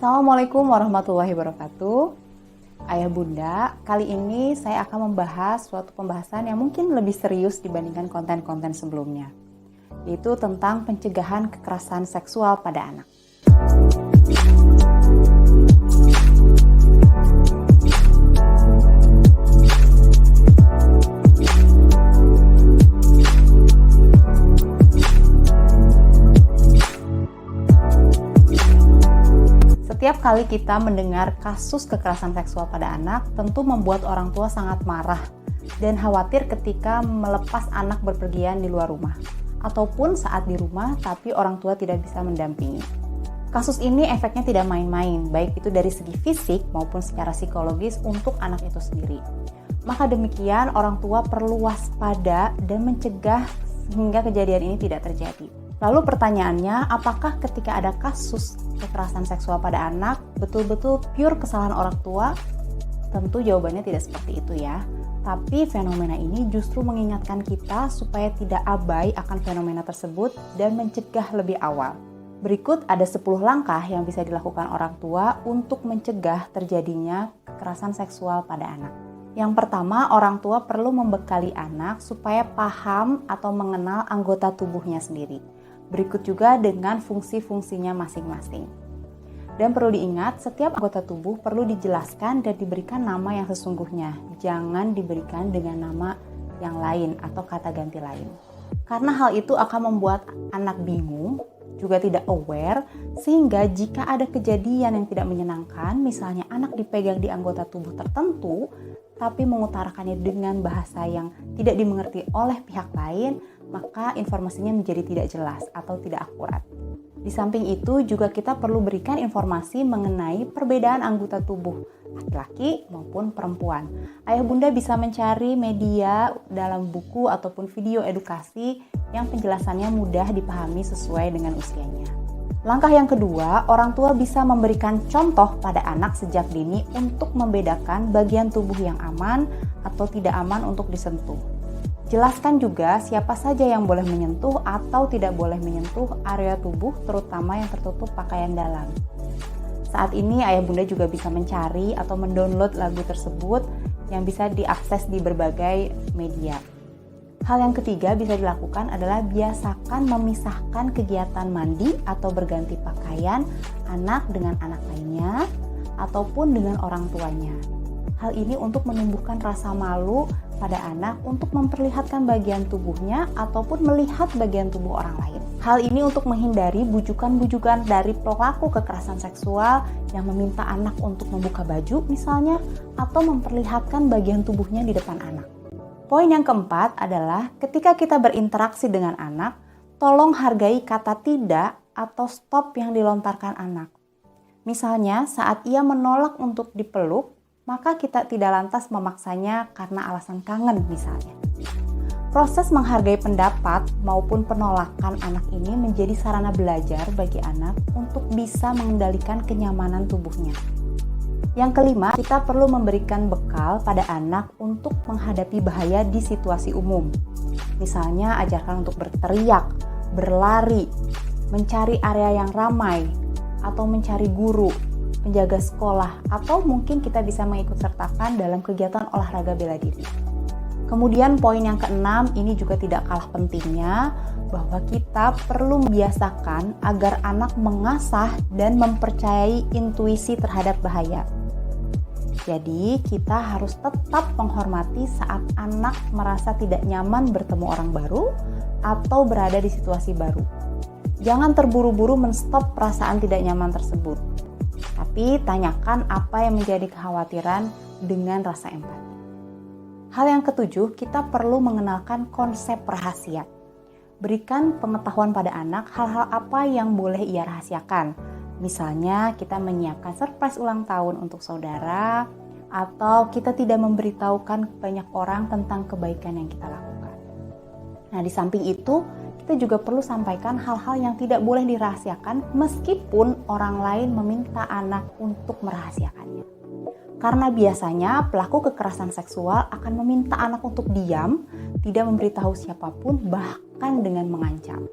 Assalamualaikum warahmatullahi wabarakatuh. Ayah Bunda, kali ini saya akan membahas suatu pembahasan yang mungkin lebih serius dibandingkan konten-konten sebelumnya, yaitu tentang pencegahan kekerasan seksual pada anak. Setiap kali kita mendengar kasus kekerasan seksual pada anak, tentu membuat orang tua sangat marah dan khawatir ketika melepas anak berpergian di luar rumah, ataupun saat di rumah tapi orang tua tidak bisa mendampingi. Kasus ini efeknya tidak main-main, baik itu dari segi fisik maupun secara psikologis untuk anak itu sendiri. Maka demikian, orang tua perlu waspada dan mencegah hingga kejadian ini tidak terjadi. Lalu pertanyaannya, apakah ketika ada kasus kekerasan seksual pada anak betul-betul pure kesalahan orang tua? Tentu jawabannya tidak seperti itu ya. Tapi fenomena ini justru mengingatkan kita supaya tidak abai akan fenomena tersebut dan mencegah lebih awal. Berikut ada 10 langkah yang bisa dilakukan orang tua untuk mencegah terjadinya kekerasan seksual pada anak. Yang pertama, orang tua perlu membekali anak supaya paham atau mengenal anggota tubuhnya sendiri. Berikut juga dengan fungsi-fungsinya masing-masing. Dan perlu diingat, setiap anggota tubuh perlu dijelaskan dan diberikan nama yang sesungguhnya. Jangan diberikan dengan nama yang lain atau kata ganti lain. Karena hal itu akan membuat anak bingung, juga tidak aware, sehingga jika ada kejadian yang tidak menyenangkan, misalnya anak dipegang di anggota tubuh tertentu, tapi mengutarakannya dengan bahasa yang tidak dimengerti oleh pihak lain, maka informasinya menjadi tidak jelas atau tidak akurat. Di samping itu juga kita perlu berikan informasi mengenai perbedaan anggota tubuh laki-laki maupun perempuan. Ayah Bunda bisa mencari media dalam buku ataupun video edukasi yang penjelasannya mudah dipahami sesuai dengan usianya. Langkah yang kedua, orang tua bisa memberikan contoh pada anak sejak dini untuk membedakan bagian tubuh yang aman atau tidak aman untuk disentuh. Jelaskan juga siapa saja yang boleh menyentuh atau tidak boleh menyentuh area tubuh, terutama yang tertutup pakaian dalam. Saat ini Ayah Bunda juga bisa mencari atau mendownload lagu tersebut yang bisa diakses di berbagai media. Hal yang ketiga bisa dilakukan adalah biasakan memisahkan kegiatan mandi atau berganti pakaian anak dengan anak lainnya ataupun dengan orang tuanya. Hal ini untuk menumbuhkan rasa malu pada anak untuk memperlihatkan bagian tubuhnya ataupun melihat bagian tubuh orang lain. Hal ini untuk menghindari bujukan-bujukan dari pelaku kekerasan seksual yang meminta anak untuk membuka baju misalnya, atau memperlihatkan bagian tubuhnya di depan anak. Poin yang keempat adalah ketika kita berinteraksi dengan anak, tolong hargai kata tidak atau stop yang dilontarkan anak. Misalnya saat ia menolak untuk dipeluk, maka kita tidak lantas memaksanya karena alasan kangen misalnya. Proses menghargai pendapat maupun penolakan anak ini menjadi sarana belajar bagi anak untuk bisa mengendalikan kenyamanan tubuhnya. Yang kelima, kita perlu memberikan bekal pada anak untuk menghadapi bahaya di situasi umum. Misalnya ajarkan untuk berteriak, berlari, mencari area yang ramai, atau mencari guru, penjaga sekolah, atau mungkin kita bisa mengikutsertakan dalam kegiatan olahraga bela diri. Kemudian poin yang keenam, ini juga tidak kalah pentingnya, bahwa kita perlu membiasakan agar anak mengasah dan mempercayai intuisi terhadap bahaya. Jadi kita harus tetap menghormati saat anak merasa tidak nyaman bertemu orang baru atau berada di situasi baru. Jangan terburu-buru menstop perasaan tidak nyaman tersebut. Tapi tanyakan apa yang menjadi kekhawatiran dengan rasa empati. Hal yang ketujuh, kita perlu mengenalkan konsep rahasia. Berikan pengetahuan pada anak hal-hal apa yang boleh ia rahasiakan. Misalnya kita menyiapkan surprise ulang tahun untuk saudara, atau kita tidak memberitahukan banyak orang tentang kebaikan yang kita lakukan. Nah, di samping itu, kita juga perlu sampaikan hal-hal yang tidak boleh dirahasiakan meskipun orang lain meminta anak untuk merahasiakannya. Karena biasanya pelaku kekerasan seksual akan meminta anak untuk diam, tidak memberitahu siapapun, bahkan dengan mengancam.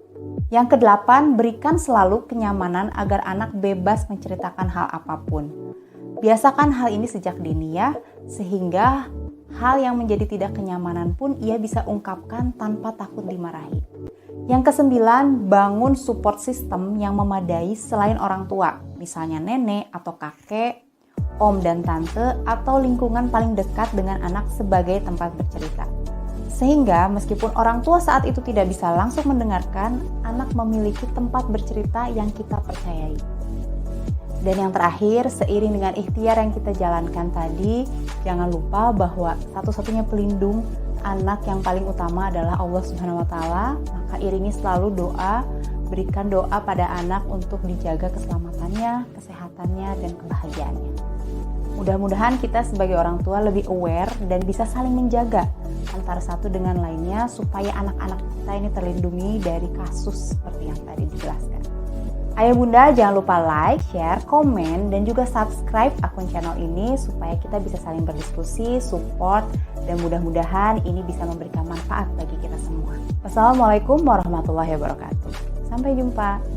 Yang kedelapan, berikan selalu kenyamanan agar anak bebas menceritakan hal apapun. Biasakan hal ini sejak dini ya, sehingga hal yang menjadi tidak kenyamanan pun ia bisa ungkapkan tanpa takut dimarahi. Yang kesembilan, bangun support system yang memadai selain orang tua, misalnya nenek atau kakek, om dan tante, atau lingkungan paling dekat dengan anak sebagai tempat bercerita. Sehingga meskipun orang tua saat itu tidak bisa langsung mendengarkan, anak memiliki tempat bercerita yang kita percayai. Dan yang terakhir, seiring dengan ikhtiar yang kita jalankan tadi, jangan lupa bahwa satu-satunya pelindung anak yang paling utama adalah Allah Subhanahu wa Ta'ala. Maka iringi selalu doa, berikan doa pada anak untuk dijaga keselamatannya, kesehatannya, dan kebahagiaannya. Mudah-mudahan kita sebagai orang tua lebih aware dan bisa saling menjaga antara satu dengan lainnya supaya anak-anak kita ini terlindungi dari kasus seperti yang tadi dijelaskan. Ayah bunda jangan lupa like, share, komen, dan juga subscribe akun channel ini supaya kita bisa saling berdiskusi, support, dan mudah-mudahan ini bisa memberikan manfaat bagi kita semua. Wassalamualaikum warahmatullahi wabarakatuh. Sampai jumpa.